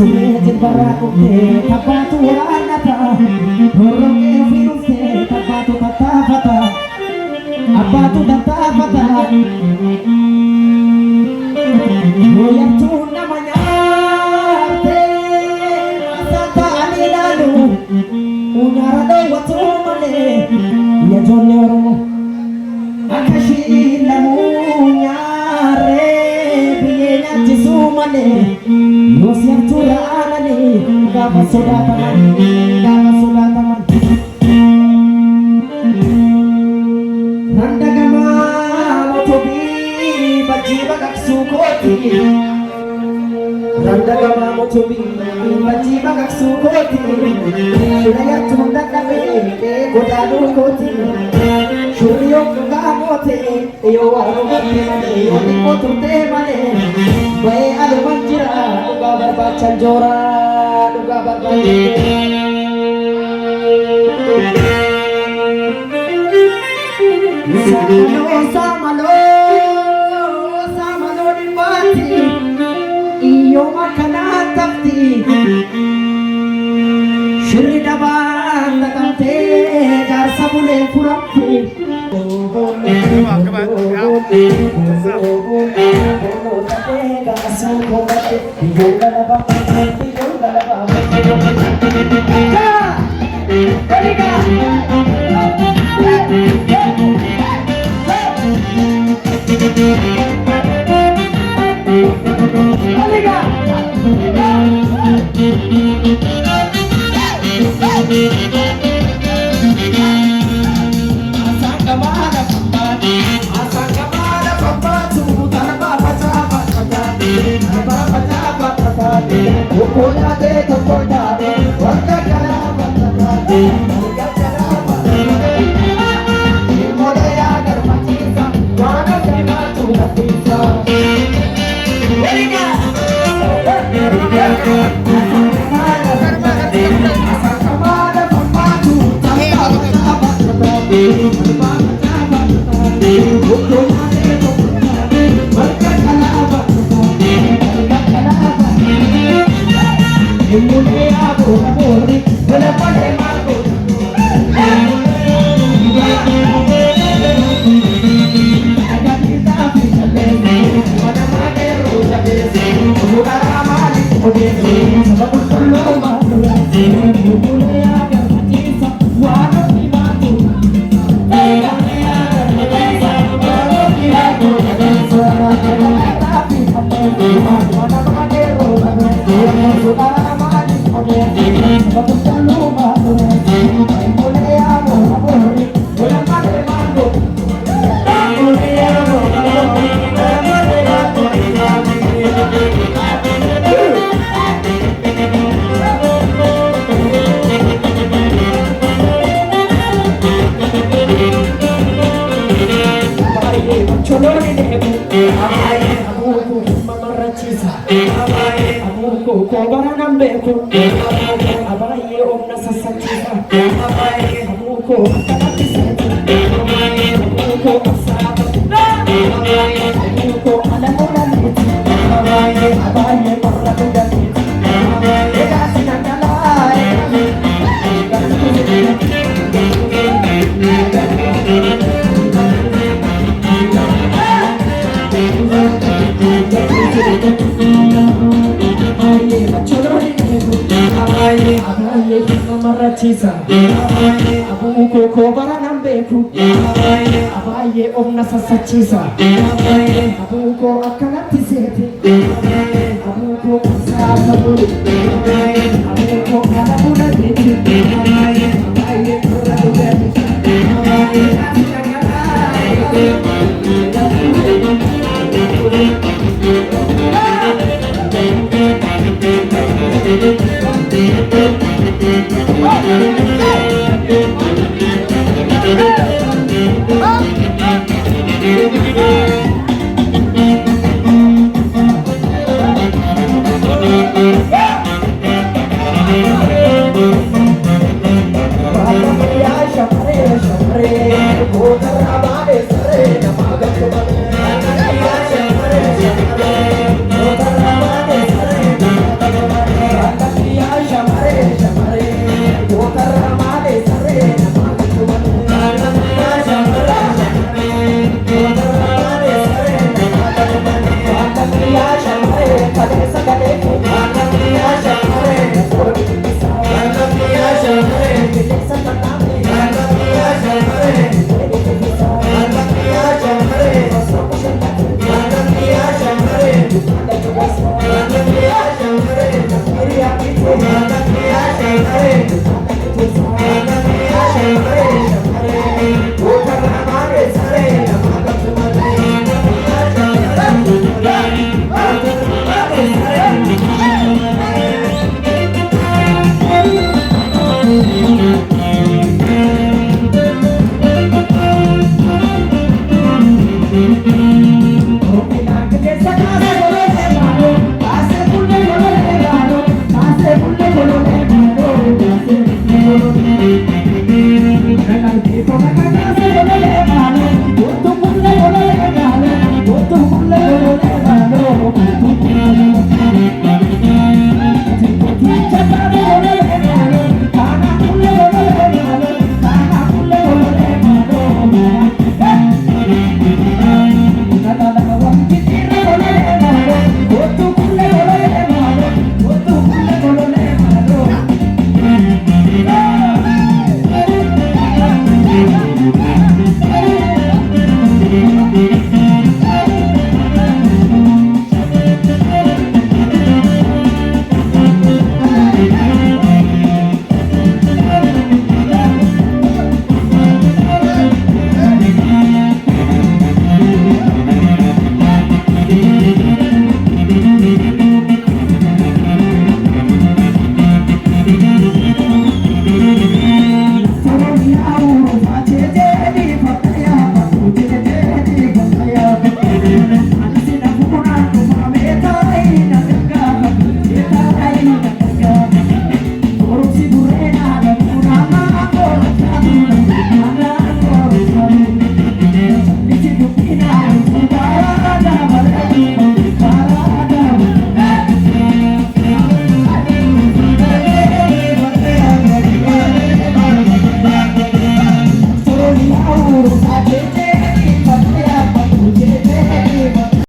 Sulit barakutte tapatu anata Horoke firuste tapatu tatapata Apatu tatapata Hoyatu namanya te Masata alilalu Unyara do watu male Ya jonne oromo Akashi lamu nyare Biye nyati sumale Yosiar turalani Gava sodataman Gava sodataman Randagama motobi Baji bagak sukoti Randagama motobi Baji bagak sukoti Layar tundagabe Godadu koti Shuriyo kamote Yo arogote mane Yo nikoturte mane Bae adu manjira Duga barbacan jora Duga barbacan Samalo Samalo di mati Iyo makana tafti Shuri dabang Takante Gar sabule furamti Abu ko bara nambe ku abaye omna sasachisa abu ko akana tisete abu ko sasa bulu abu ko kana bula tete abaye kora Guru Sahib